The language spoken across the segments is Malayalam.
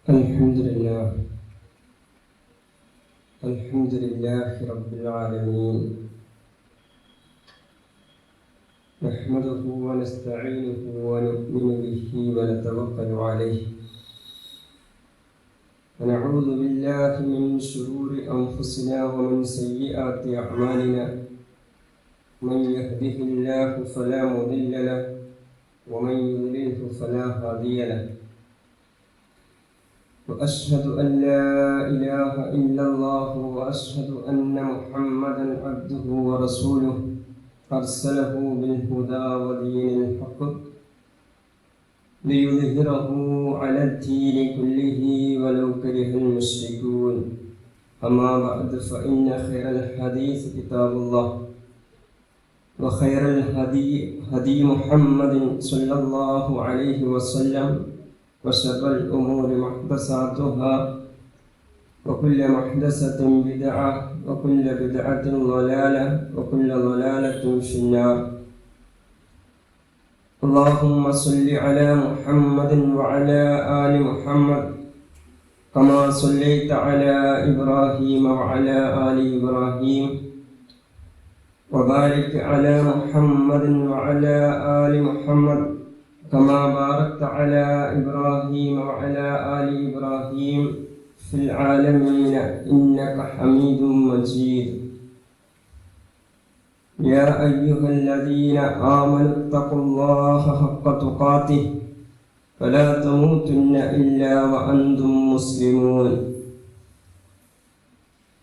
الحمد لله رب العالمين، نحمده ونستعينه ونؤمن به ونتوكل عليه، ونعوذ بالله من شرور أنفسنا ومن سيئات أعمالنا، من يهده الله فلا مضل له ومن يضلله فلا هادي له، وأشهد أن لا إله إلا الله وأشهد أن محمدا عبده ورسوله أرسله بالهدى ودين الحق ليظهره على الدين كله ولو كره المشركون. أما بعد، فإن خير الحديث كتاب الله، وخير الهدي هدي محمد صلى الله عليه وسلم، وشر الأمور محدثاتها، وكل محدثة بدعة، وكل بدعة ضلالة، وكل ضلالة في النار. اللهم صل على محمد وعلى آل محمد كما صليت على إبراهيم وعلى آل إبراهيم، وبارك على محمد وعلى آل محمد كما باركت على إبراهيم وعلى آل إبراهيم في العالمين إنك حميد مجيد. يا أيها الذين آمنوا اتقوا الله حق تقاته فلا تموتن إلا وأنتم مسلمون.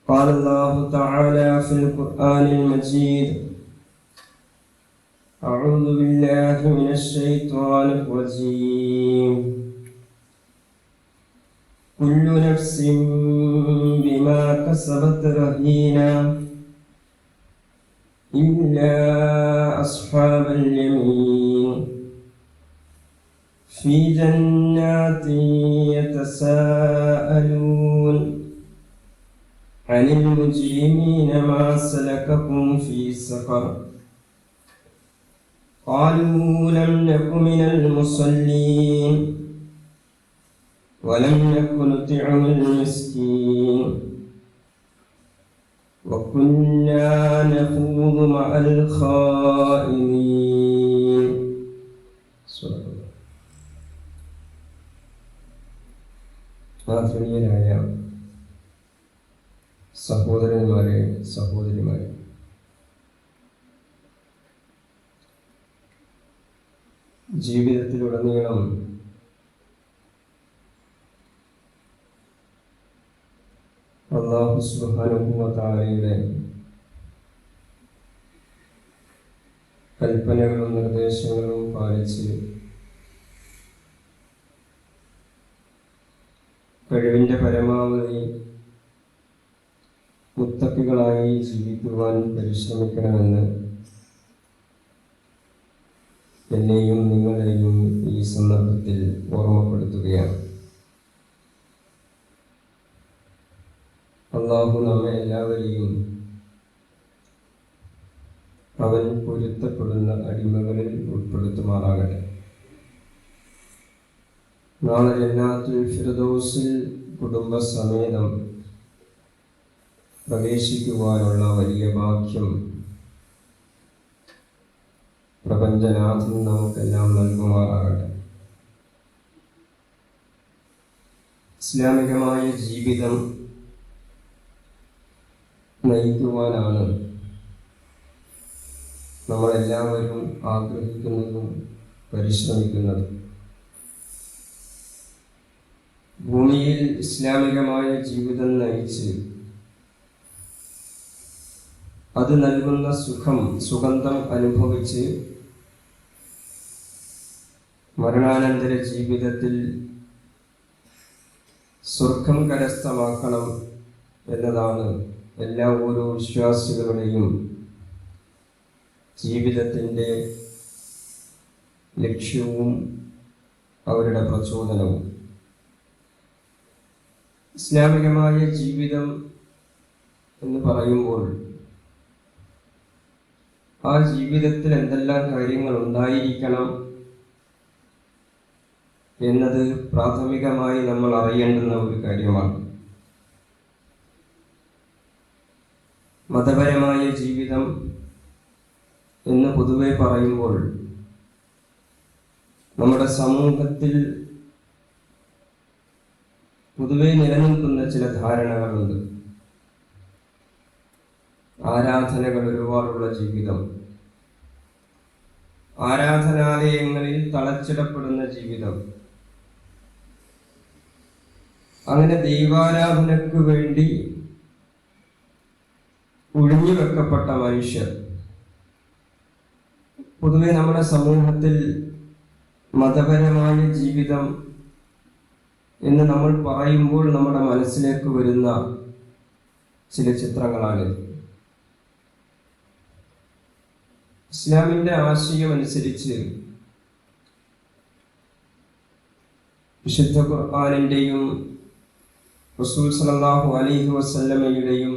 قال الله تعالى في القرآن المجيد: أعوذ بالله من الشيطان الرجيم. كل نفس بما كسبت رهينة إلا أصحاب اليمين في جنات يتساءلون عن المجرمين ما سلككم في سقر قالوا لم نك من المصلين ولم نك نطعم المسكين وكنا نخوض مع الخائضين. ആദരണീയരായ സഹോദരന്മാരെ, സഹോദരിമാരെ, ജീവിതത്തിലുടനീളം അല്ലാഹു സുബ്ഹാനഹു വ തആലയുടെ കൽപ്പനകളും നിർദ്ദേശങ്ങളും പാലിച്ച് കഴിവിൻ്റെ പരമാവധി മുത്തഖികളായി ജീവിക്കുവാൻ പരിശ്രമിക്കണമെന്ന് എന്നെയും നിങ്ങളെയും ഈ സന്ദർഭത്തിൽ ഓർമ്മപ്പെടുത്തുകയാണ്. അല്ലാഹു നമ്മെ എല്ലാവരെയും അവൻ പൊരുത്തപ്പെടുന്ന അടിമകളിൽ ഉൾപ്പെടുത്തുമാറാകട്ടെ. നാളെ ജന്നാത്തുൽ ഫിർദൗസിൽ കുടുംബസമേതം പ്രവേശിക്കുവാനുള്ള വലിയ ഭാഗ്യം പ്രപഞ്ചനാഥൻ നമുക്കെല്ലാം നൽകുമാറാകട്ടെ. ഇസ്ലാമികമായ ജീവിതം നയിക്കുവാനാണ് നമ്മളെല്ലാവരും ആഗ്രഹിക്കുന്നതും പരിശ്രമിക്കുന്നതും. ഭൂമിയിൽ ഇസ്ലാമികമായ ജീവിതം നയിച്ച് അത് നൽകുന്ന സുഗന്ധം അനുഭവിച്ച് മരണാനന്തര ജീവിതത്തിൽ സ്വർഗം കരസ്ഥമാക്കണം എന്നതാണ് എല്ലാ ഓരോ വിശ്വാസികളുടെയും ജീവിതത്തിൻ്റെ ലക്ഷ്യവും അവരുടെ പ്രചോദനവും. ഇസ്ലാമികമായ ജീവിതം എന്ന് പറയുമ്പോൾ ആ ജീവിതത്തിൽ എന്തെല്ലാം കാര്യങ്ങൾ ഉണ്ടായിരിക്കണം എന്നത് പ്രാഥമികമായി നമ്മൾ അറിയേണ്ടുന്ന ഒരു കാര്യമാണ്. മതപരമായ ജീവിതം എന്ന് പൊതുവെ പറയുമ്പോൾ നമ്മുടെ സമൂഹത്തിൽ പൊതുവെ നിലനിൽക്കുന്ന ചില ധാരണകളുണ്ട്. ആരാധനകൾ ഒരുപാടുള്ള ജീവിതം, ആരാധനാലയങ്ങളിൽ തളച്ചിടപ്പെടുന്ന ജീവിതം, അങ്ങനെ ദൈവാരാധനയ്ക്ക് വേണ്ടി ഒഴിഞ്ഞു വെക്കപ്പെട്ട മനുഷ്യർ. പൊതുവെ നമ്മുടെ സമൂഹത്തിൽ മതപരമായ ജീവിതം എന്ന് നമ്മൾ പറയുമ്പോൾ നമ്മുടെ മനസ്സിലേക്ക് വരുന്ന ചില ചിത്രങ്ങളാണിത്. ഇസ്ലാമിന്റെ ആശയം അനുസരിച്ച് വിശുദ്ധ ഖുർആനിന്റെയും റസൂൽ സല്ലല്ലാഹു അലൈഹി വസല്ലമയുടെയും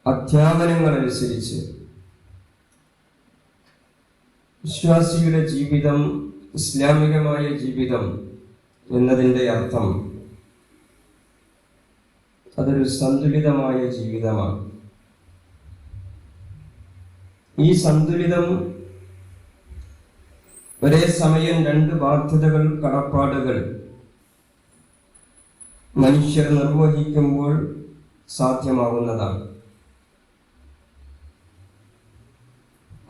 അധ്യാപനങ്ങൾ അനുസരിച്ച് വിശ്വാസിയുടെ ജീവിതം ഇസ്ലാമികമായ ജീവിതം എന്നതിൻ്റെ അർത്ഥം അതൊരു സന്തുലിതമായ ജീവിതമാണ്. ഈ സന്തുലിതം ഒരേ സമയം രണ്ട് ബാധ്യതകൾ, കടപ്പാടുകൾ മനുഷ്യർ നിർവഹിക്കുമ്പോൾ സാധ്യമാകുന്നതാണ്.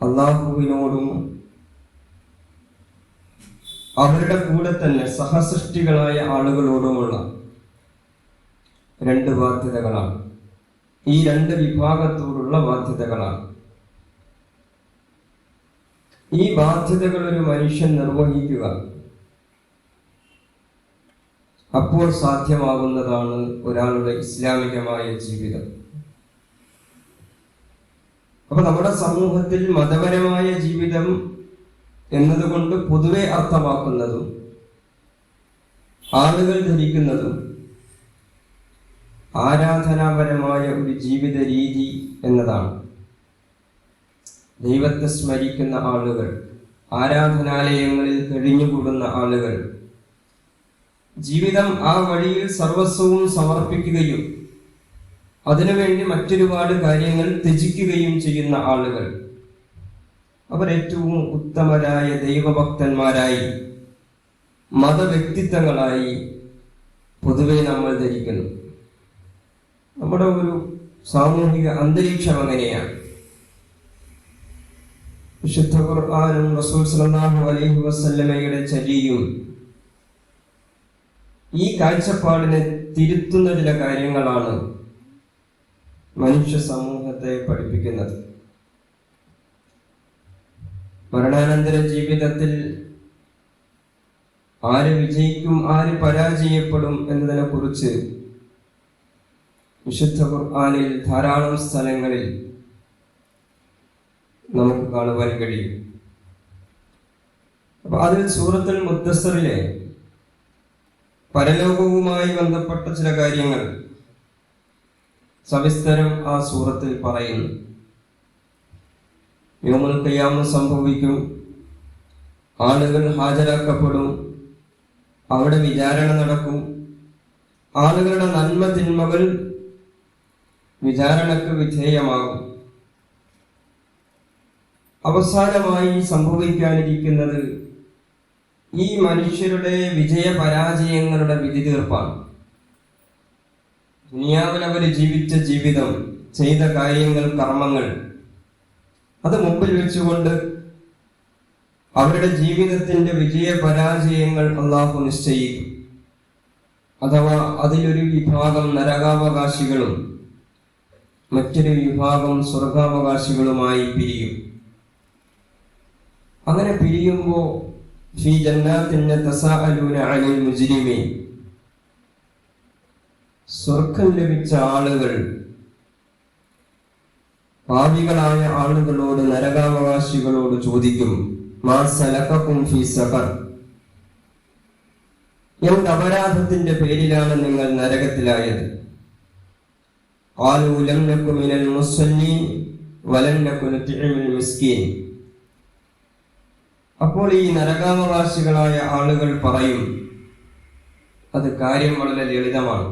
അല്ലാഹുവിനോടും അവരുടെ കൂടെ തന്നെ സഹസൃഷ്ടികളായ ആളുകളോടുമുള്ള രണ്ട് ബാധ്യതകളാണ്. ഈ രണ്ട് വിഭാഗത്തോടുള്ള ബാധ്യതകളാണ്. ഈ ബാധ്യതകൾ ഒരു മനുഷ്യൻ നിർവഹിക്കുക, അപ്പോൾ സാധ്യമാകുന്നതാണ് ഒരാളുടെ ഇസ്ലാമികമായ ജീവിതം. അപ്പൊ നമ്മുടെ സമൂഹത്തിൽ മതപരമായ ജീവിതം എന്നതുകൊണ്ട് പൊതുവെ അർത്ഥമാക്കുന്നതും ആളുകൾ ധരിക്കുന്നതും ആരാധനാപരമായ ഒരു ജീവിത രീതി എന്നതാണ്. ദൈവത്തെ സ്മരിക്കുന്ന ആളുകൾ, ആരാധനാലയങ്ങളിൽ കഴിഞ്ഞുകൂടുന്ന ആളുകൾ, ജീവിതം ആ വഴിയിൽ സർവസ്വവും സമർപ്പിക്കുകയും അതിനുവേണ്ടി മറ്റൊരുപാട് കാര്യങ്ങൾ ത്യജിക്കുകയും ചെയ്യുന്ന ആളുകൾ, അവർ ഏറ്റവും ഉത്തമരായ ദൈവഭക്തന്മാരായി, മതവ്യക്തിത്വങ്ങളായി പൊതുവെ നമ്മൾ ധരിക്കുന്നു. നമ്മുടെ ഒരു സാമൂഹിക അന്തരീക്ഷം അങ്ങനെയാണ്. വിശുദ്ധ ഖുർആനും റസൂൽ സല്ലല്ലാഹു അലൈഹി വസല്ലമയുടെ ചര്യയും ഈ കാഴ്ചപ്പാടിനെ തിരുത്തുന്ന ചില കാര്യങ്ങളാണ് മനുഷ്യ സമൂഹത്തെ പഠിപ്പിക്കുന്നത്. മരണാനന്തര ജീവിതത്തിൽ ആര് വിജയിക്കും, ആര് പരാജയപ്പെടും എന്നതിനെ കുറിച്ച് വിശുദ്ധ ഖുർആനിൽ ധാരാളം സ്ഥലങ്ങളിൽ നമുക്ക് കാണുവാൻ കഴിയും. അപ്പൊ അതിൽ സൂറത്തുൽ മുദ്ദസ്സിറിലെ പരലോകവുമായി ബന്ധപ്പെട്ട ചില കാര്യങ്ങൾ സവിസ്തരം ആ സൂറത്തിൽ പറയുന്നു. യൗമുൽ ഖിയാമ സംഭവിക്കും, ആളുകൾ ഹാജരാക്കപ്പെടും, അവിടെ വിചാരണ നടക്കും, ആളുകളുടെ നന്മ തിന്മകൾ വിചാരണക്ക് വിധേയമാകും. അവസാനമായി സംഭവിക്കാനിരിക്കുന്നത് ഈ മനുഷ്യരുടെ വിജയപരാജയങ്ങളുടെ വിധി തീർപ്പാണ്. ദുനിയാവിൽ അവർ ജീവിച്ച ജീവിതം, ചെയ്ത കാര്യങ്ങൾ, കർമ്മങ്ങൾ, അത് മുമ്പിൽ വെച്ചുകൊണ്ട് അവരുടെ ജീവിതത്തിന്റെ വിജയപരാജയങ്ങൾ അല്ലാഹു നിശ്ചയിക്കും. അഥവാ അതിലൊരു വിഭാഗം നരകാവകാശികളും മറ്റൊരു വിഭാഗം സ്വർഗാവകാശികളുമായി പിരിയും. അങ്ങനെ പിരിയുമ്പോൾ ഫീ ജന്നാത്തിൻ യതസാഅലൂന അനിൽ മുജ്രിമീൻ, സ്വർഗം ലഭിച്ച ആളുകൾ പാപികളായ ആളുകളോട്, നരകാവകാശികളോട് ചോദിക്കും, മാ സലകകും ഫീ സഖർ, എന്ത് അപരാധത്തിന്റെ പേരിലാണ് നിങ്ങൾ നരകത്തിലായത്? ഖാലൂ ലം നകു മിനൽ മുസല്ലീൻ വലം നകു നുത്ഇമുൽ മിസ്കീൻ, അപ്പോൾ ഈ നരകാവകാശികളായ ആളുകൾ പറയും, അത് കാര്യം വളരെ ലളിതമാണ്.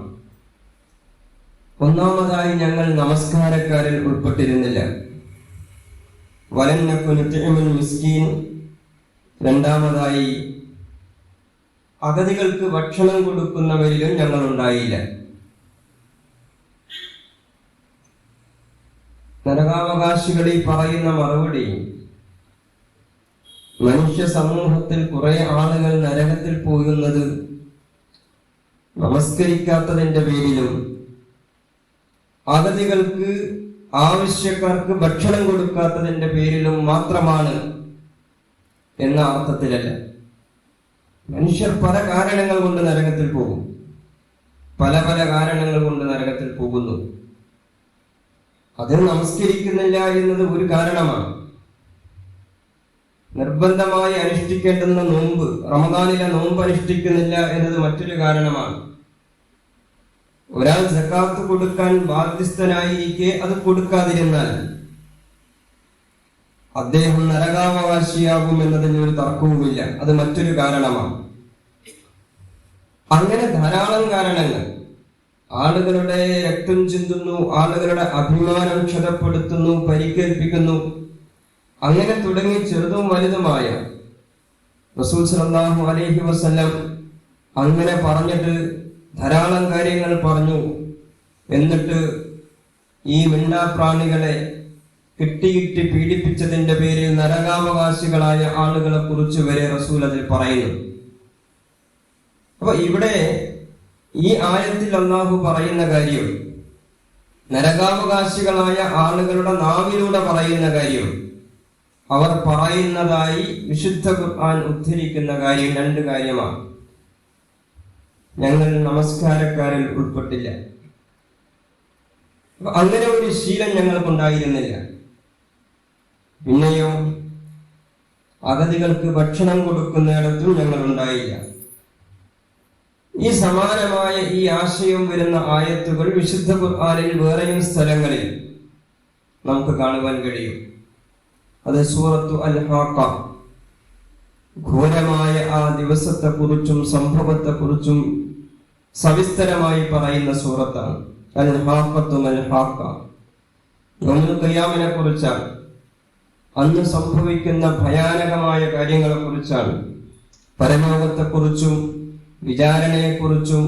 ഒന്നാമതായി ഞങ്ങൾ നമസ്കാരക്കാരിൽ ഉൾപ്പെട്ടിരുന്നില്ല. വലൻ നകുന തുഇമുൽ മിസ്കീൻ. രണ്ടാമതായി അഗതികൾക്ക് ഭക്ഷണം കൊടുക്കുന്നവരിലും ഞങ്ങൾ ഉണ്ടായില്ല. നരകാവകാശികളിൽ പറയുന്ന മറുപടി, മനുഷ്യ സമൂഹത്തിൽ കുറെ ആളുകൾ നരകത്തിൽ പോകുന്നത് നമസ്കരിക്കാത്തതിന്റെ പേരിലും അഗതികൾക്ക് ആവശ്യക്കാർക്ക് ഭക്ഷണം കൊടുക്കാത്തതിന്റെ പേരിലും മാത്രമാണ് എന്ന അർത്ഥത്തിലല്ല. മനുഷ്യർ പല കാരണങ്ങൾ കൊണ്ട് നരകത്തിൽ പോകും, പല പല കാരണങ്ങൾ കൊണ്ട് നരകത്തിൽ പോകുന്നു. അത് നമസ്കരിക്കുന്നില്ല എന്നത് ഒരു കാരണമാണ്. നിർബന്ധമായി അനുഷ്ഠിക്കേണ്ടുന്ന നോമ്പ്, റമദാനിലെ നോമ്പ് അനുഷ്ഠിക്കുന്നില്ല എന്നത് മറ്റൊരു കാരണമാണ്. ഒരാൾ സകാത്ത് കൊടുക്കാൻ ബാധ്യസ്ഥനായിരിക്കെ അത് കൊടുക്കാതിരുന്നാൽ അദ്ദേഹം നരകാവകാശിയാകും എന്നതിന് ഒരു തർക്കവുമില്ല. അത് മറ്റൊരു കാരണമാണ്. അങ്ങനെ ധാരാളം കാരണങ്ങൾ. ആളുകളുടെ രക്തം ചിന്തുന്നു, ആളുകളുടെ അഭിമാനം ക്ഷതപ്പെടുത്തുന്നു, പരിക്കേൽപ്പിക്കുന്നു, അങ്ങനെ തുടങ്ങി ചെറുതും വലുതുമായ റസൂൽ സല്ലല്ലാഹു അലൈഹി വസല്ലം അങ്ങനെ പറഞ്ഞിട്ട് ധാരാളം കാര്യങ്ങൾ പറഞ്ഞു. എന്നിട്ട് ഈ മിണ്ടാപ്രാണികളെ കിട്ടിയിട്ട് പീഡിപ്പിച്ചതിന്റെ പേരിൽ നരകാവകാശികളായ ആളുകളെ കുറിച്ച് വരെ റസൂൽ അതിൽ പറയുന്നു. അപ്പൊ ഇവിടെ ഈ ആയത്തിൽ അല്ലാഹു പറയുന്ന കാര്യം, നരകാവകാശികളായ ആളുകളുടെ നാവിലൂടെ പറയുന്ന കാര്യം, അവർ പറയുന്നതായി വിശുദ്ധ ഖുർആൻ ഉദ്ധരിക്കുന്ന കാര്യം രണ്ട് കാര്യമാണ്. ഞങ്ങൾ നമസ്കാരക്കാരിൽ ഉൾപ്പെട്ടില്ല. അങ്ങനെ ഒരു ശീലം ഞങ്ങൾക്കുണ്ടായിരുന്നില്ല. പിന്നെയോ അഗതികൾക്ക് ഭക്ഷണം കൊടുക്കുന്നിടത്തും ഞങ്ങൾ ഉണ്ടായില്ല. ഈ സമാനമായ ഈ ആശയം വരുന്ന ആയത്തുകൾ വിശുദ്ധ ഖുർആനിൽ വേറെയും സ്ഥലങ്ങളിൽ നമുക്ക് കാണുവാൻ കഴിയും. അത് സൂറത്തു അൽ-ഹാഖ, ഘോരമായ ആ ദിവസത്തെ കുറിച്ചും സംഭവത്തെ കുറിച്ചും സവിസ്തരമായി പറയുന്ന സൂറത്താണ്. അൽ-ഹാഖത്തു മൽ-ഹാഖ, യൗമുൽ ഖിയാമത്തിനെ കുറിച്ചാണ്, അന്ന് സംഭവിക്കുന്ന ഭയാനകമായ കാര്യങ്ങളെ കുറിച്ചാണ്, പരലോകത്തെക്കുറിച്ചും വിചാരണയെക്കുറിച്ചും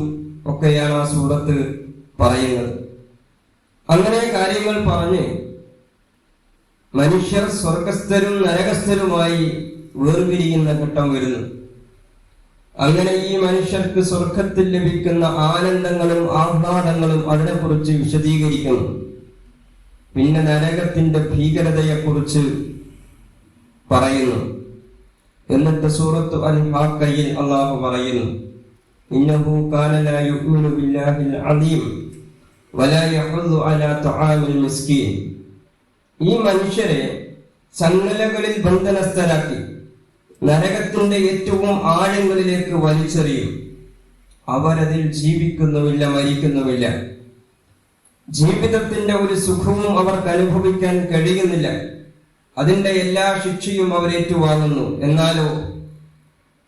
ഒക്കെയാണ് ആ സൂറത്ത് പറയുന്നത്. അങ്ങനെ കാര്യങ്ങൾ പറഞ്ഞ് മനുഷ്യർ സ്വർഗസ്ഥരും നരകസ്ഥരുമായി വേർപിരിയുന്ന ഘട്ടം വരുന്നു. അങ്ങനെ ഈ മനുഷ്യർക്ക് സ്വർഗത്തിൽ ലഭിക്കുന്ന ആനന്ദങ്ങളും ആഹ്ലാദങ്ങളും അതിനെക്കുറിച്ച് വിശദീകരിക്കുന്നു. പിന്നെ നരകത്തിന്റെ ഭീകരതയെക്കുറിച്ച് പറയുന്നു. എന്നിട്ട് സൂറത്തു അൽ-ഹാഖയിൽ അല്ലാഹു പറയുന്നു, ഇന്നഹു കാന ലാ യുഅ്മിനു ബില്ലാഹിൽ അദീം വലാ യഹുദ്ദു അലാ തുആമിൽ മിസ്കീൻ. ഈ മനുഷ്യരെ ചങ്ങലകളിൽ ബന്ധനസ്ഥരാക്കി നരകത്തിന്റെ ഏറ്റവും ആഴങ്ങളിലേക്ക് വലിച്ചെറിയും. അവരതിൽ ജീവിക്കുന്നുമില്ല, മരിക്കുന്നുമില്ല. ജീവിതത്തിന്റെ ഒരു സുഖവും അവർക്ക് അനുഭവിക്കാൻ കഴിയുന്നില്ല. അതിന്റെ എല്ലാ ശിക്ഷയും അവർ ഏറ്റുവാങ്ങുന്നു. എന്നാലോ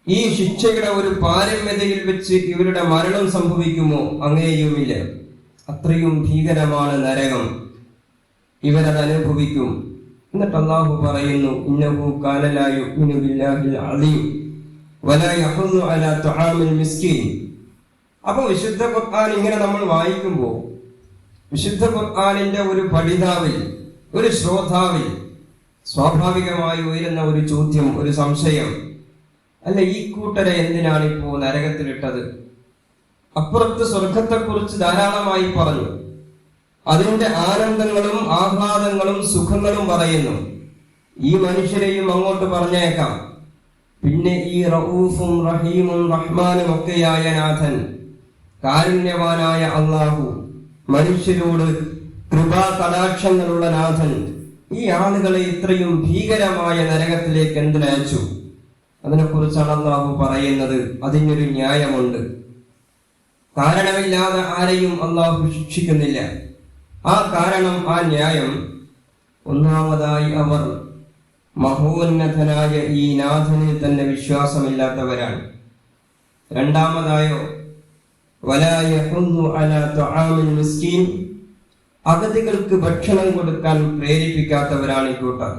ഈ ശിക്ഷയുടെ ഒരു പാരമ്യതയിൽ വെച്ച് ഇവരുടെ മരണം സംഭവിക്കുമോ? അങ്ങനെയുമില്ല. അത്രയും ഭീകരമാണ് നരകം. ഇവരത് അനുഭവിക്കും. എന്നിട്ട് അല്ലാഹു പറയുന്നു, ഇന്നഹു കാന ലാ യുഅ്മിനു ബില്ലാഹിൽ അദീം വലാ യഹുദ്ദു അലാ തുആമിൽ മിസ്കീൻ. അപ്പോൾ വിശുദ്ധ ഖുർആൻ ഇങ്ങനെ നമ്മൾ വായിക്കുമ്പോൾ വിശുദ്ധ ഖുർആനിന്റെ ഒരു പഠിതാവിൽ, ഒരു ശ്രോതാവിൽ സ്വാഭാവികമായി ഉയരുന്ന ഒരു ചോദ്യം, ഒരു സംശയം, അല്ല ഈ കൂട്ടരെ എന്തിനാണ് ഇപ്പോ നരകത്തിലിട്ടത്? അപ്പുറത്ത് സ്വർഗത്തെക്കുറിച്ച് ധാരാളമായി പറഞ്ഞു, അതിന്റെ ആനന്ദങ്ങളും ആഹ്ലാദങ്ങളും സുഖങ്ങളും പറയുന്നു. ഈ മനുഷ്യരെയും അങ്ങോട്ട് പറഞ്ഞേക്കാം. പിന്നെ ഈ റഊഫും റഹീമും റഹ്മാനും ഒക്കെയായ നാഥൻ, കാരുണ്യവാനായ അല്ലാഹു, മനുഷ്യരോട് കൃപാ കടാക്ഷങ്ങളുള്ള നാഥൻ, ഈ ആളുകളെ ഇത്രയും ഭീകരമായ നരകത്തിലേക്ക് എന്തിനയച്ചു? അതിനെക്കുറിച്ചാണ് അല്ലാഹു പറയുന്നത്. അതിനൊരു ന്യായമുണ്ട്. കാരണമില്ലാതെ ആരെയും അല്ലാഹു ശിക്ഷിക്കുന്നില്ല. ആ കാരണം, ആ ന്യായം, ഒന്നാമതായി അവർ മഹോന്നതനായ ഈ നാഥനിൽ തന്നെ വിശ്വാസമില്ലാത്തവരാണ്. രണ്ടാമതായോ വലാ യഹുദ്ദു അലാ തുആമിൽ മിസ്കീൻ, അഗതികൾക്ക് ഭക്ഷണം കൊടുക്കാൻ പ്രേരിപ്പിക്കാത്തവരാണ് ഇക്കൂട്ടർ.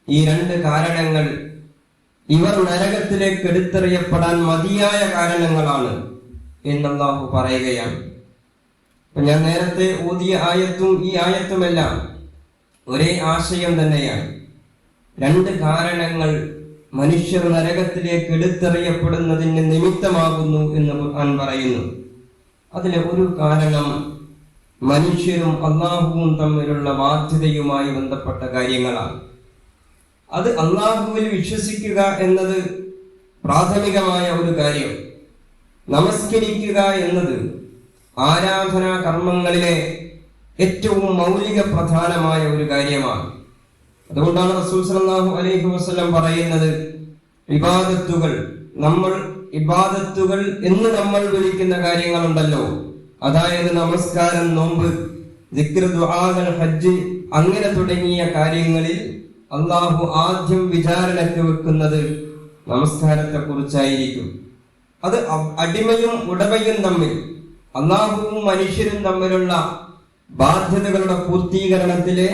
ഈ രണ്ട് കാരണങ്ങൾ ഇവർ നരകത്തിലേക്ക് എടുത്തെറിയപ്പെടാൻ മതിയായ കാരണങ്ങളാണ് എന്ന് അല്ലാഹു പറയുകയാണ്. ഞാൻ നേരത്തെ ഓതിയ ആയത്തും ഈ ആയത്തുമെല്ലാം ഒരേ ആശയം തന്നെയാണ്. രണ്ട് കാരണങ്ങൾ മനുഷ്യർ നരകത്തിലേക്ക് എടുത്തെറിയപ്പെടുന്നതിന് നിമിത്തമാകുന്നു എന്ന് ഖുർആൻ പറയുന്നു. അതിലെ ഒരു കാരണം മനുഷ്യരും അല്ലാഹുവും തമ്മിലുള്ള ബാധ്യതയുമായി ബന്ധപ്പെട്ട കാര്യങ്ങളാണ്. അത് അല്ലാഹുവിൽ വിശ്വസിക്കുക എന്നത് പ്രാഥമികമായ ഒരു കാര്യം. നമസ്കരിക്കുക എന്നത് ആരാധനാ കർമ്മങ്ങളിലെ ഏറ്റവും മൗലിക പ്രധാനമായ ഒരു കാര്യമാണ്. അതുകൊണ്ടാണ് റസൂൽ സല്ലല്ലാഹു അലൈഹി വസല്ലം പറയുന്നത്, ഇബാദത്തുകൾ എന്ന് നമ്മൾ വിളിക്കുന്ന കാര്യങ്ങളുണ്ടല്ലോ, അതായത് നമസ്കാരം, നോമ്പ്, ദിക്ർ, ദുആകൾ, ഹജ്ജ്, അങ്ങനെ തുടങ്ങിയ കാര്യങ്ങളിൽ അല്ലാഹു ആദ്യം വിചാരണയ്ക്ക് വെക്കുന്നത് നമസ്കാരത്തെ കുറിച്ചായിരിക്കും. അത് അടിമയും ഉടമയും തമ്മിൽ, അല്ലാഹുവും മനുഷ്യരും തമ്മിലുള്ള ബാധ്യതകളുടെ പൂർത്തീകരണത്തിലെ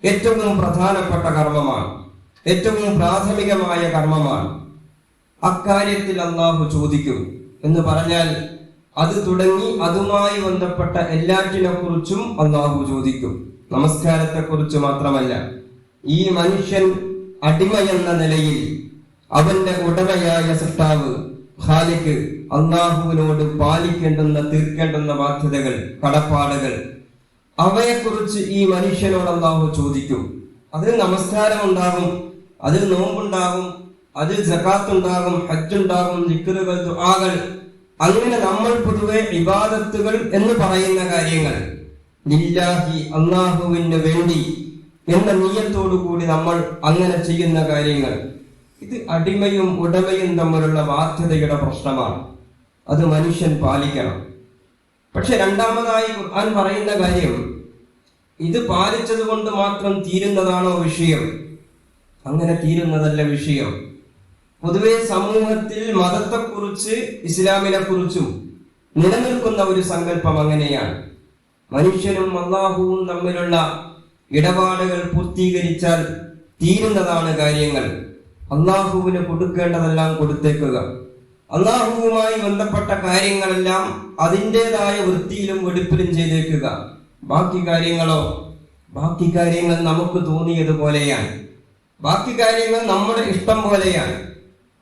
ഏറ്റവും പ്രധാനപ്പെട്ട കർമ്മമാണ്, ഏറ്റവും പ്രാഥമികമായ കർമ്മമാണ്. അക്കാര്യത്തിൽ അല്ലാഹു ചോദിക്കും എന്ന് പറഞ്ഞാൽ അത് തുടങ്ങി അതുമായി ബന്ധപ്പെട്ട എല്ലാറ്റിനെ കുറിച്ചും അല്ലാഹു ചോദിക്കും. നമസ്കാരത്തെ കുറിച്ച് മാത്രമല്ല, ഈ മനുഷ്യൻ അടിമ എന്ന നിലയിൽ അവന്റെ ഉടമയായ സൃഷ്ടാവ് ഖാലിഖ് അല്ലാഹുവിനോട് പാലിക്കേണ്ടുന്ന, തീർക്കേണ്ടുന്ന ബാധ്യതകൾ, കടപ്പാടുകൾ, അവയെക്കുറിച്ച് ഈ മനുഷ്യനോട് അല്ലാഹു ചോദിക്കും. അതിൽ നമസ്കാരം ഉണ്ടാകും, അതിൽ നോമ്പുണ്ടാകും, അതിൽ സകാത്ത് ഉണ്ടാകും, ഹജ്ജ് ഉണ്ടാകും, ദിക്റുകൾ, ദുആകൾ, അങ്ങനെ നമ്മൾ പൊതുവെ ഇബാദത്തുകൾ എന്ന് പറയുന്ന കാര്യങ്ങൾ ലില്ലാഹി, അല്ലാഹുവിന് വേണ്ടി എന്ന നിയ്യത്തോടു കൂടി നമ്മൾ അങ്ങനെ ചെയ്യുന്ന കാര്യങ്ങൾ, ഇത് അടിമയും ഉടമയും തമ്മിലുള്ള ബാധ്യതയുടെ പ്രശ്നമാണ്. അത് മനുഷ്യൻ പാലിക്കണം. പക്ഷെ രണ്ടാമതായി ഖുർആൻ പറയുന്ന കാര്യം, ഇത് പാലിച്ചത് കൊണ്ട് മാത്രം തീരുന്നതാണോ വിഷയം? അങ്ങനെ തീരുന്നതല്ല വിഷയം. പൊതുവെ സമൂഹത്തിൽ മതത്തെക്കുറിച്ച്, ഇസ്ലാമിനെ കുറിച്ചും നിലനിൽക്കുന്ന ഒരു സങ്കല്പം അങ്ങനെയാണ്. മനുഷ്യനും അല്ലാഹുവും തമ്മിലുള്ള ഇടപാടുകൾ പൂർത്തീകരിച്ചാൽ തീരുന്നതാണ് കാര്യങ്ങൾ. അല്ലാഹുവിന് കൊടുക്കേണ്ടതെല്ലാം കൊടുത്തേക്കുക, അല്ലാഹുവുമായി ബന്ധപ്പെട്ട കാര്യങ്ങളെല്ലാം അതിൻ്റെതായ വൃത്തിയിലും വെടിപ്പിലും ചെയ്തേക്കുക. ബാക്കി കാര്യങ്ങൾ നമുക്ക് തോന്നിയതുപോലെയാണ്, ബാക്കി കാര്യങ്ങൾ നമ്മുടെ ഇഷ്ടം പോലെയാണ്.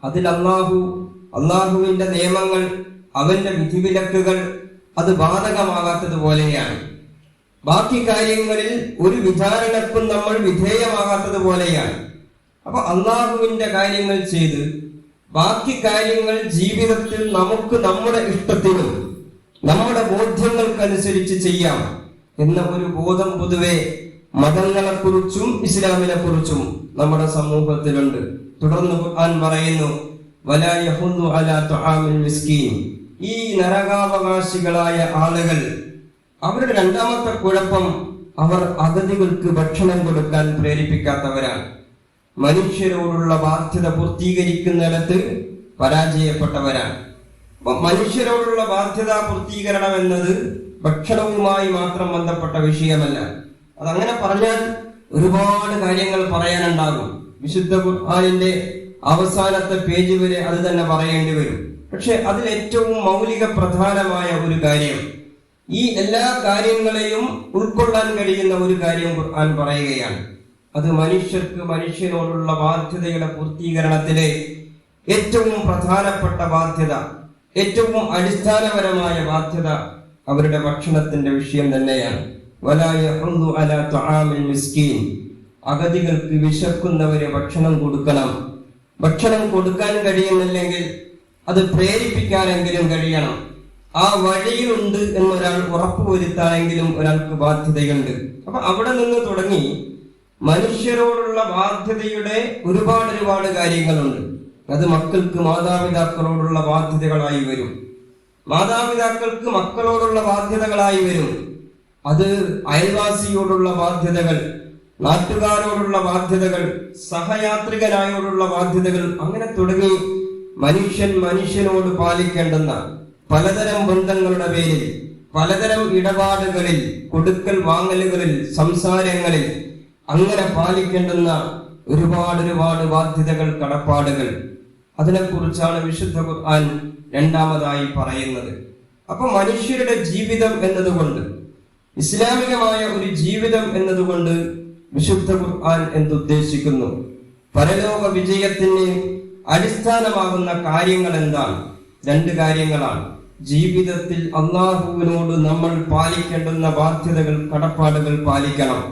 അതിൽ അല്ലാഹുവിന്റെ നിയമങ്ങൾ, അവന്റെ വിധിവിലക്കുകൾ അത് ബാധകമാകാത്തതുപോലെയാണ്. ബാക്കി കാര്യങ്ങളിൽ ഒരു വിചാരണക്കും നമ്മൾ വിധേയമാകാത്തതുപോലെയാണ്. അപ്പൊ അല്ലാഹുവിന്റെ കാര്യങ്ങൾ ചെയ്ത് ബാക്കി കാര്യങ്ങൾ ജീവിതത്തിൽ നമുക്ക് നമ്മുടെ ഇഷ്ടത്തിനും നമ്മുടെ ബോധ്യങ്ങൾക്കനുസരിച്ച് ചെയ്യാം എന്ന ഒരു ബോധം പൊതുവെ മതങ്ങളെക്കുറിച്ചും ഇസ്ലാമിനെ കുറിച്ചും നമ്മുടെ സമൂഹത്തിലുണ്ട്. തുടർന്ന് ഖുർആൻ പറയുന്നു, വലാ യഹുദ്ദു അലാ തുആമിൽ മിസ്കീൻ, ഈ നരകാവകാശികളായ ആളുകൾ, അവരുടെ രണ്ടാമത്തെ കുഴപ്പം, അവർ അഗതികൾക്ക് ഭക്ഷണം കൊടുക്കാൻ പ്രേരിപ്പിക്കാത്തവരാണ്. മനുഷ്യരോടുള്ള ബാധ്യത പൂർത്തീകരിക്കുന്നിടത്ത് പരാജയപ്പെട്ടവരാണ്. അപ്പൊ മനുഷ്യരോടുള്ള ബാധ്യത പൂർത്തീകരണം എന്നത് ഭക്ഷണവുമായി മാത്രം ബന്ധപ്പെട്ട വിഷയമല്ല. അതങ്ങനെ പറഞ്ഞാൽ ഒരുപാട് കാര്യങ്ങൾ പറയാനുണ്ടാകും. വിശുദ്ധ ഖുർആനിന്റെ അവസാനത്തെ പേജ് വരെ അത് തന്നെ പറയേണ്ടി വരും. പക്ഷെ അതിൽ ഏറ്റവും മൗലിക പ്രധാനമായ ഒരു കാര്യം, ഈ എല്ലാ കാര്യങ്ങളെയും ഉൾക്കൊള്ളാൻ കഴിയുന്ന ഒരു കാര്യം ഖുർആൻ പറയുകയാണ്. അത് മനുഷ്യനോടുള്ള ബാധ്യതയുടെ പൂർത്തീകരണത്തിലെ ഏറ്റവും പ്രധാനപ്പെട്ട ബാധ്യത, ഏറ്റവും അടിസ്ഥാനപരമായ ബാധ്യത അവരുടെ ഭക്ഷണത്തിന്റെ വിഷയം തന്നെയാണ്. വലാ യഹുദ്ദു അലാ തുആമിൽ മിസ്കീൻ, അഗതികൾക്ക്, വിശക്കുന്നവരെ ഭക്ഷണം കൊടുക്കണം. ഭക്ഷണം കൊടുക്കാൻ കഴിയുന്നില്ലെങ്കിൽ അത് പ്രേരിപ്പിക്കാനെങ്കിലും കഴിയണം. ആ വഴിയിലുണ്ട് എന്നൊരാൾ ഉറപ്പുവരുത്താനെങ്കിലും ഒരാൾക്ക് ബാധ്യതയുണ്ട്. അപ്പൊ അവിടെ നിന്ന് തുടങ്ങി മനുഷ്യരോടുള്ള ബാധ്യതയുടെ ഒരുപാട് കാര്യങ്ങളുണ്ട്. അത് മക്കൾക്ക് മാതാപിതാക്കളോടുള്ള ബാധ്യതകളായി വരും, മാതാപിതാക്കൾക്ക് മക്കളോടുള്ള ബാധ്യതകളായി വരും, അത് അയൽവാസിയോടുള്ള ബാധ്യതകൾ, നാട്ടുകാരോടുള്ള ബാധ്യതകൾ, സഹയാത്രികനായോടുള്ള ബാധ്യതകൾ, അങ്ങനെ തുടങ്ങി മനുഷ്യൻ മനുഷ്യനോട് പാലിക്കേണ്ടുന്ന പലതരം ബന്ധങ്ങളുടെ പേരിൽ, പലതരം ഇടപാടുകളിൽ, കൊടുക്കൽ വാങ്ങലുകളിൽ, സംസാരങ്ങളിൽ അങ്ങനെ പാലിക്കേണ്ടുന്ന ഒരുപാട് ബാധ്യതകൾ, കടപ്പാടുകൾ, അതിനെക്കുറിച്ചാണ് വിശുദ്ധ ഖുർആൻ രണ്ടാമതായി പറയുന്നത്. അപ്പൊ മനുഷ്യരുടെ ജീവിതം എന്നതുകൊണ്ട്, ഇസ്ലാമികമായ ഒരു ജീവിതം എന്നതുകൊണ്ട് വിശുദ്ധ ഖുർആൻ എന്തുദ്ദേശിക്കുന്നു? പരലോക വിജയത്തിന് അടിസ്ഥാനമാകുന്ന കാര്യങ്ങൾ എന്താണ്? രണ്ട് കാര്യങ്ങളാണ്. ജീവിതത്തിൽ അല്ലാഹുവിനോട് നമ്മൾ പാലിക്കേണ്ടുന്ന ബാധ്യതകൾ, കടപ്പാടുകൾ പാലിക്കണം.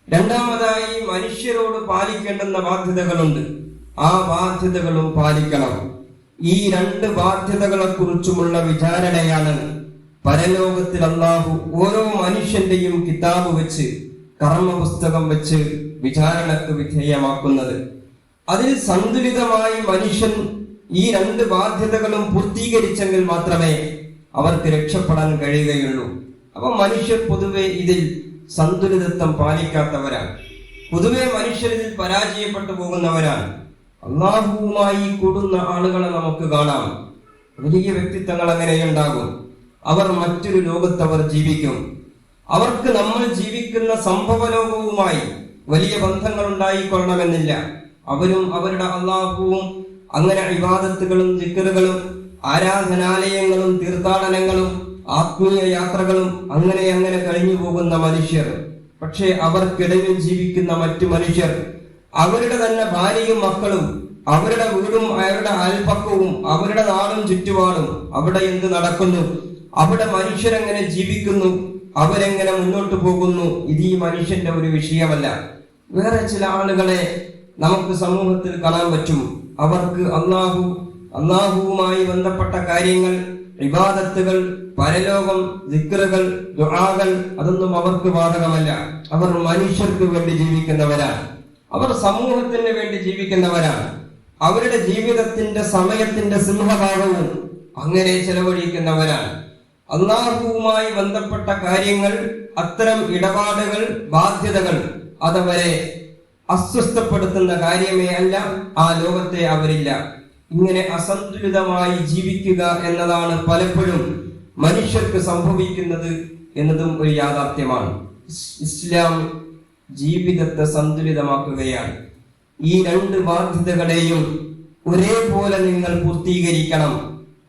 രണ്ടാമതായി മനുഷ്യരോട് പാലിക്കേണ്ടുന്ന ബാധ്യതകളുണ്ട്, ആ ബാധ്യതകളും പാലിക്കണം. ഈ രണ്ട് ബാധ്യതകളെ കുറിച്ചുമുള്ള വിചാരണയാണ് പരലോകത്തിൽ അല്ലാഹു ഓരോ മനുഷ്യന്റെയും കിതാബ് വെച്ച്, കർമ്മപുസ്തകം വെച്ച് വിചാരണക്ക് വിധേയമാക്കുന്നത്. അതിൽ സന്തുലിതമായി മനുഷ്യൻ ഈ രണ്ട് ബാധ്യതകളും പൂർത്തീകരിച്ചെങ്കിൽ മാത്രമേ അവർക്ക് രക്ഷപ്പെടാൻ കഴിയുകയുള്ളൂ. അപ്പൊ മനുഷ്യർ പൊതുവെ ഇതിൽ സന്തുലിതത്വം പാലിക്കാത്തവരാണ്. പൊതുവെ മനുഷ്യർ ഇതിൽ പരാജയപ്പെട്ടു പോകുന്നവരാണ്. അല്ലാഹുവുമായി കൂടുന്ന ആളുകളെ നമുക്ക് കാണാം. വലിയ വ്യക്തിത്വങ്ങൾ അങ്ങനെയുണ്ടാകും. അവർ മറ്റൊരു ലോകത്തവർ ജീവിക്കും. അവർക്ക് നമ്മൾ ജീവിക്കുന്ന സംഭവ ലോകവുമായി വലിയ ബന്ധങ്ങൾ ഉണ്ടായിക്കൊള്ളണമെന്നില്ല. അവരും അവരുടെ അല്ലാഹുവും അങ്ങനെ ഇബാദത്തുകളും ദിക്റുകളും ആരാധനാലയങ്ങളും തീർത്ഥാടനങ്ങളും ആത്മീയ യാത്രകളും അങ്ങനെ കഴിഞ്ഞു പോകുന്ന മനുഷ്യർ. പക്ഷേ അവർക്കിടയിൽ ജീവിക്കുന്ന മറ്റു മനുഷ്യർ, അവരുടെ തന്നെ ഭാര്യയും മക്കളും, അവരുടെ വീടും അവരുടെ അയൽപക്കവും അവരുടെ നാടും ചുറ്റുപാടും, അവിടെ എന്ത് നടക്കുന്നു, അവിടെ മനുഷ്യരെങ്ങനെ ജീവിക്കുന്നു, അവരെങ്ങനെ മുന്നോട്ട് പോകുന്നു, ഇത് ഈ മനുഷ്യന്റെ ഒരു വിഷയമല്ല. വേറെ ചില ആളുകളെ നമുക്ക് സമൂഹത്തിൽ കാണാൻ പറ്റും. അവർക്ക് അല്ലാഹുവുമായി ബന്ധപ്പെട്ട കാര്യങ്ങൾ, ഇബാദത്തുകൾ, പരലോകം, ദിക്റുകൾ, ദുആകൾ അതൊന്നും അവർക്ക് ബാധകമല്ല. അവർ മനുഷ്യർക്ക് വേണ്ടി ജീവിക്കുന്നവരാണ്. അവർ സമൂഹത്തിന് വേണ്ടി ജീവിക്കുന്നവരാണ്. അവരുടെ ജീവിതത്തിന്റെ സമയത്തിന്റെ സിംഹഭാഗവും അങ്ങനെ ചെലവഴിക്കുന്നവരാണ്. അല്ലാഹുവുമായി ബന്ധപ്പെട്ട കാര്യങ്ങൾ, അത്തരം ഇടപാടുകൾ, ബാധ്യതകൾ അതവരെ അസ്വസ്ഥപ്പെടുത്തുന്ന കാര്യമേ അല്ല. ആ ലോകത്തെ അവരില്ല. ഇങ്ങനെ അസന്തുലിതമായി ജീവിക്കുക എന്നതാണ് പലപ്പോഴും മനുഷ്യർക്ക് സംഭവിക്കുന്നത് എന്നതും ഒരു യാഥാർത്ഥ്യമാണ്. ഇസ്ലാം ജീവിതത്തെ സന്തുലിതമാക്കുകയാണ്. ഈ രണ്ട് ബാധ്യതകളെയും ഒരേപോലെ നിങ്ങൾ പൂർത്തീകരിക്കണം.